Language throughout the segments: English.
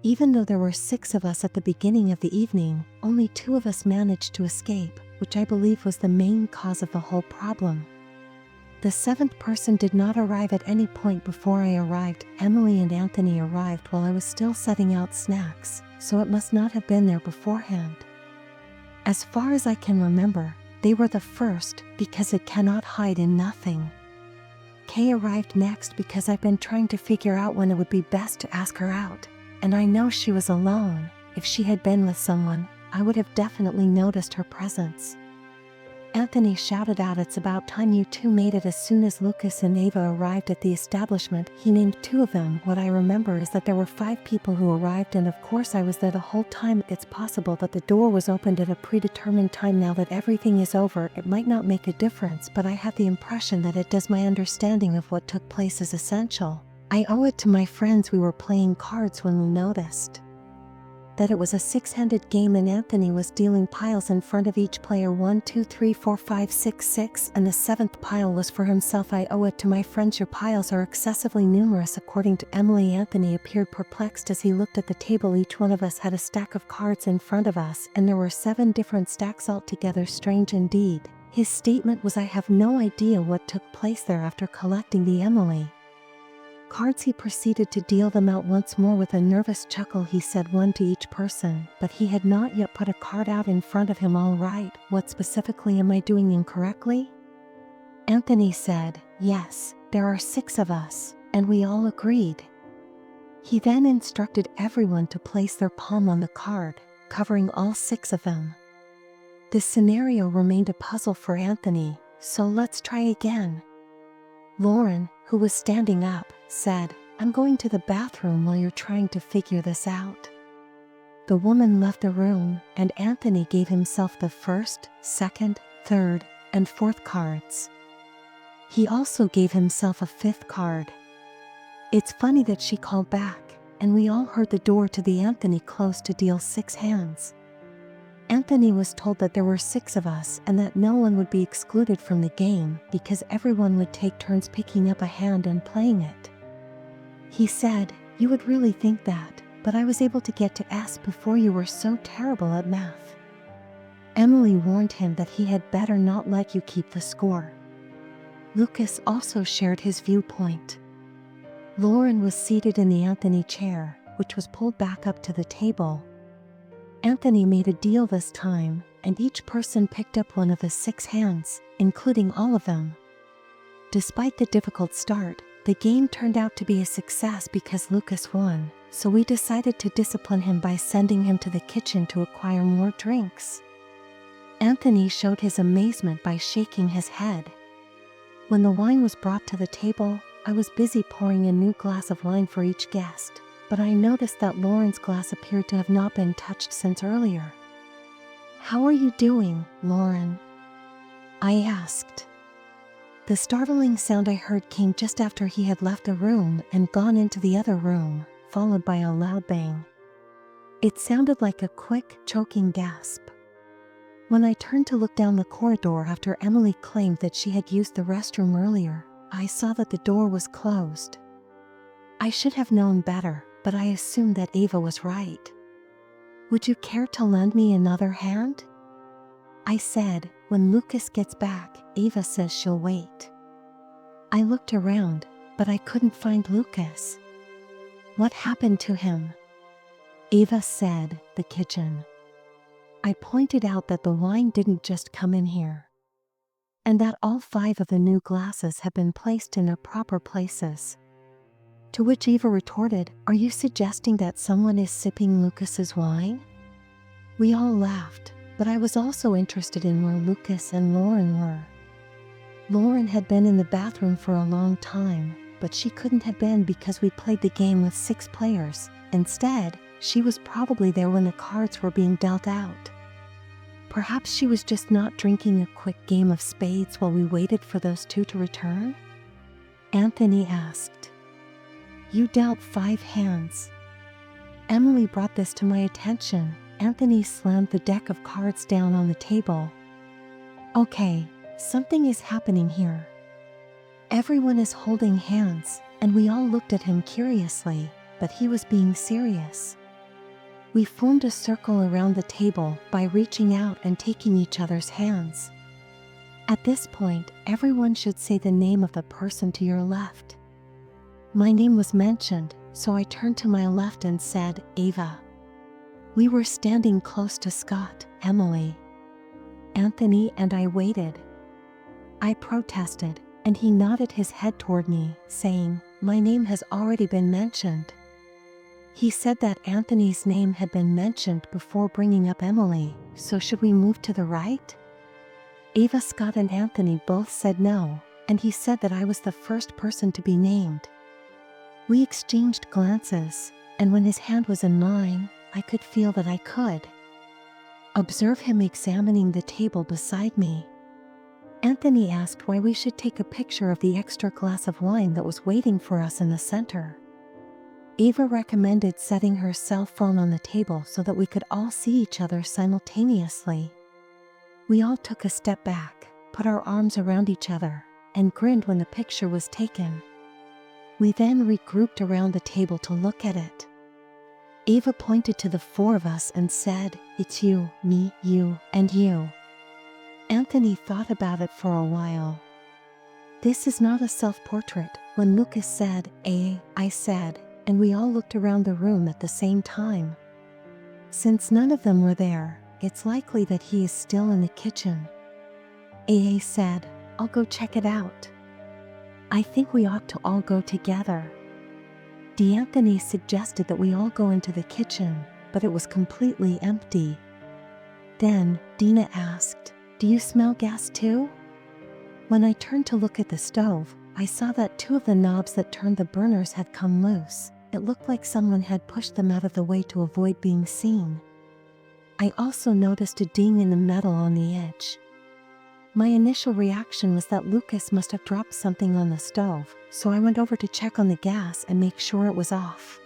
Even though there were 6 of us at the beginning of the evening, only 2 of us managed to escape, which I believe was the main cause of the whole problem. The 7th person did not arrive at any point before I arrived. Emily and Anthony arrived while I was still setting out snacks, so it must not have been there beforehand. As far as I can remember, they were the first because it cannot hide in nothing. Kay arrived next because I've been trying to figure out when it would be best to ask her out, and I know she was alone. If she had been with someone, I would have definitely noticed her presence. Anthony shouted out, "It's about time you two made it." As soon as Lucas and Ava arrived at the establishment, he named 2 of them. What I remember is that there were 5 people who arrived, and of course I was there the whole time. It's possible that the door was opened at a predetermined time. Now that everything is over, it might not make a difference, but I have the impression that it does. My understanding of what took place is essential. I owe it to my friends. We were playing cards when we noticed that it was a 6-handed game and Anthony was dealing piles in front of each player, 1, 2, 3, 4, 5, 6, 6, and the 7th pile was for himself. I owe it to my friends. Your piles are excessively numerous, according to Emily. Anthony appeared perplexed as he looked at the table. Each one of us had a stack of cards in front of us, and there were 7 different stacks altogether. Strange indeed. His statement was, "I have no idea what took place there." After collecting the Emily cards, he proceeded to deal them out once more. With a nervous chuckle, he said, "1 to each person," but he had not yet put a card out in front of him. "All right, what specifically am I doing incorrectly?" Anthony said, "Yes, there are 6 of us," and we all agreed. He then instructed everyone to place their palm on the card, covering all 6 of them. This scenario remained a puzzle for Anthony, so let's try again. Lauren, who was standing up, said, "I'm going to the bathroom while you're trying to figure this out." The woman left the room, and Anthony gave himself the 1st, 2nd, 3rd, and 4th cards. He also gave himself a 5th card. It's funny that she called back, and we all heard the door to the Anthony close to deal 6 hands. Anthony was told that there were 6 of us and that no one would be excluded from the game because everyone would take turns picking up a hand and playing it. He said, "You would really think that, but I was able to get to S before you were so terrible at math." Emily warned him that he had better not let you keep the score. Lucas also shared his viewpoint. Lauren was seated in the Anthony chair, which was pulled back up to the table. Anthony made a deal this time, and each person picked up one of the 6 hands, including all of them. Despite the difficult start, the game turned out to be a success because Lucas won, so we decided to discipline him by sending him to the kitchen to acquire more drinks. Anthony showed his amazement by shaking his head. When the wine was brought to the table, I was busy pouring a new glass of wine for each guest, but I noticed that Lauren's glass appeared to have not been touched since earlier. "How are you doing, Lauren?" I asked. The startling sound I heard came just after he had left the room and gone into the other room, followed by a loud bang. It sounded like a quick, choking gasp. When I turned to look down the corridor after Emily claimed that she had used the restroom earlier, I saw that the door was closed. I should have known better, but I assumed that Ava was right. "Would you care to lend me another hand?" I said. "When Lucas gets back, Ava says she'll wait." I looked around, but I couldn't find Lucas. "What happened to him?" Ava said, "The kitchen." I pointed out that the wine didn't just come in here, and that all 5 of the new glasses had been placed in their proper places. To which Eva retorted, "Are you suggesting that someone is sipping Lucas's wine?" We all laughed, but I was also interested in where Lucas and Lauren were. Lauren had been in the bathroom for a long time, but she couldn't have been because we played the game with 6 players. Instead, she was probably there when the cards were being dealt out. Perhaps she was just not drinking a quick game of spades while we waited for those 2 to return? Anthony asked. "You dealt 5 hands." Emily brought this to my attention. Anthony slammed the deck of cards down on the table. "Okay, something is happening here." Everyone is holding hands, and we all looked at him curiously, but he was being serious. We formed a circle around the table by reaching out and taking each other's hands. At this point, everyone should say the name of the person to your left. My name was mentioned, so I turned to my left and said, Ava. We were standing close to Scott, Emily, Anthony, and I waited. I protested, and he nodded his head toward me, saying, My name has already been mentioned. He said that Anthony's name had been mentioned before bringing up Emily, so should we move to the right? Ava, Scott, and Anthony both said no, and he said that I was the first person to be named. We exchanged glances, and when his hand was in mine, I could feel that I could observe him examining the table beside me. Anthony asked why we should take a picture of the extra glass of wine that was waiting for us in the center. Ava recommended setting her cell phone on the table so that we could all see each other simultaneously. We all took a step back, put our arms around each other, and grinned when the picture was taken. We then regrouped around the table to look at it. Ava pointed to the four of us and said, It's you, me, you, and you. Anthony thought about it for a while. This is not a self-portrait. When Lucas said, I said, and we all looked around the room at the same time. Since none of them were there, it's likely that he is still in the kitchen. AA said, I'll go check it out. I think we ought to all go together. D'Anthony suggested that we all go into the kitchen, but it was completely empty. Then, Dina asked, Do you smell gas too? When I turned to look at the stove, I saw that two of the knobs that turned the burners had come loose. It looked like someone had pushed them out of the way to avoid being seen. I also noticed a ding in the metal on the edge. My initial reaction was that Lucas must have dropped something on the stove, so I went over to check on the gas and make sure it was off.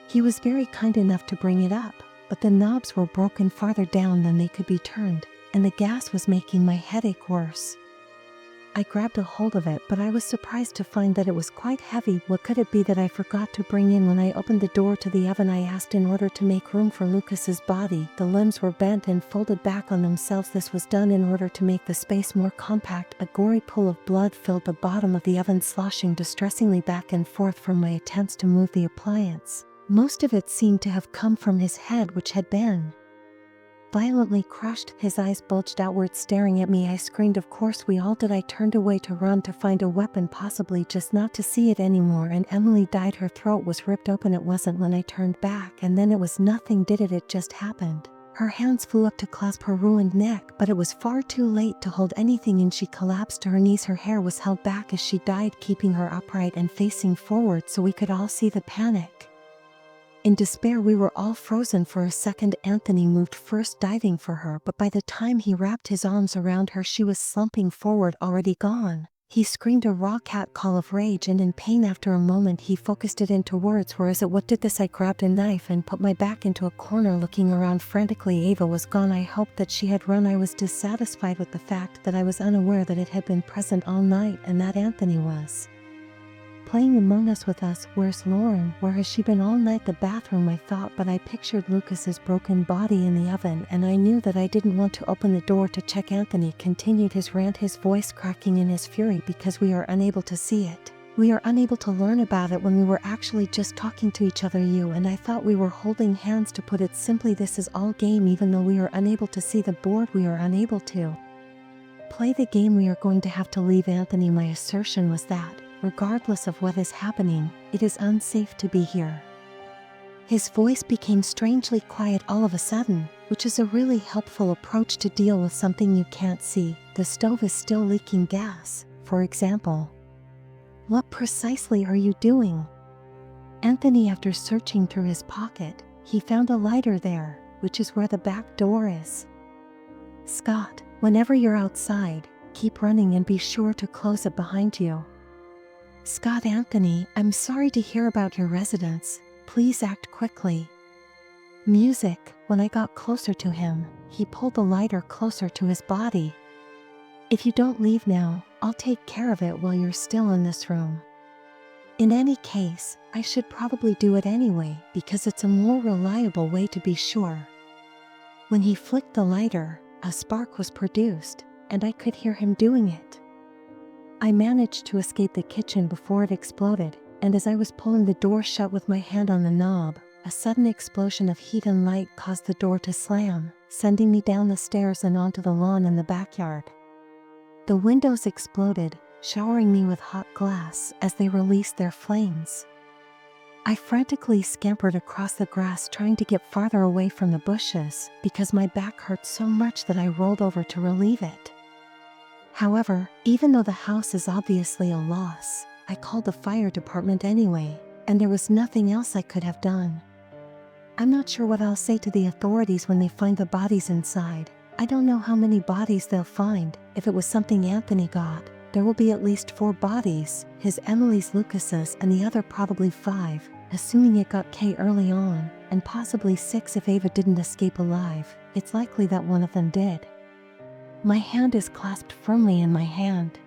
He was very kind enough to bring it up, but the knobs were broken farther down than they could be turned, and the gas was making my headache worse. I grabbed a hold of it, but I was surprised to find that it was quite heavy. What could it be that I forgot to bring in? When I opened the door to the oven, I asked in order to make room for Lucas's body. The limbs were bent and folded back on themselves. This was done in order to make the space more compact. A gory pool of blood filled the bottom of the oven, sloshing distressingly back and forth from my attempts to move the appliance. Most of it seemed to have come from his head, which had been violently crushed. His eyes bulged outward, staring at me. I screamed. Of course we all did. I turned away to run to find a weapon, possibly just not to see it anymore, and Emily died. Her throat was ripped open. It wasn't when I turned back, and then it was nothing, did it? It just happened. Her hands flew up to clasp her ruined neck, but it was far too late to hold anything, and she collapsed to her knees. Her hair was held back as she died, keeping her upright and facing forward so we could all see the panic. In despair, we were all frozen for a second. Anthony moved first, diving for her, but by the time he wrapped his arms around her, she was slumping forward, already gone. He screamed a raw cat call of rage and in pain. After a moment, he focused it into words. Where is it? What did this? I grabbed a knife and put my back into a corner, looking around frantically. Ava was gone. I hoped that she had run. I was dissatisfied with the fact that I was unaware that it had been present all night and that Anthony was playing Among Us with us. Where's Lauren? Where has she been all night? The bathroom, I thought, but I pictured Lucas's broken body in the oven, and I knew that I didn't want to open the door to check. Anthony continued his rant, his voice cracking in his fury. Because we are unable to see it, we are unable to learn about it when we were actually just talking to each other. You and I thought we were holding hands. To put it simply, this is all game. Even though we are unable to see the board, we are unable to play the game. We are going to have to leave. Anthony, my assertion was that regardless of what is happening, it is unsafe to be here. His voice became strangely quiet all of a sudden, which is a really helpful approach to deal with something you can't see. The stove is still leaking gas, for example. What precisely are you doing? Anthony, after searching through his pocket, he found a lighter there, which is where the back door is. Scott, whenever you're outside, keep running and be sure to close it behind you. Scott. Anthony, I'm sorry to hear about your residence. Please act quickly. Music. When I got closer to him, he pulled the lighter closer to his body. If you don't leave now, I'll take care of it while you're still in this room. In any case, I should probably do it anyway because it's a more reliable way to be sure. When he flicked the lighter, a spark was produced, and I could hear him doing it. I managed to escape the kitchen before it exploded, and as I was pulling the door shut with my hand on the knob, a sudden explosion of heat and light caused the door to slam, sending me down the stairs and onto the lawn in the backyard. The windows exploded, showering me with hot glass as they released their flames. I frantically scampered across the grass trying to get farther away from the bushes because my back hurt so much that I rolled over to relieve it. However, even though the house is obviously a loss, I called the fire department anyway, and there was nothing else I could have done. I'm not sure what I'll say to the authorities when they find the bodies inside. I don't know how many bodies they'll find. If it was something Anthony got, there will be at least 4 bodies, his, Emily's, Lucas's, and the other probably 5, assuming it got Kay early on, and possibly 6 if Ava didn't escape alive. It's likely that one of them did. My hand is clasped firmly in my hand,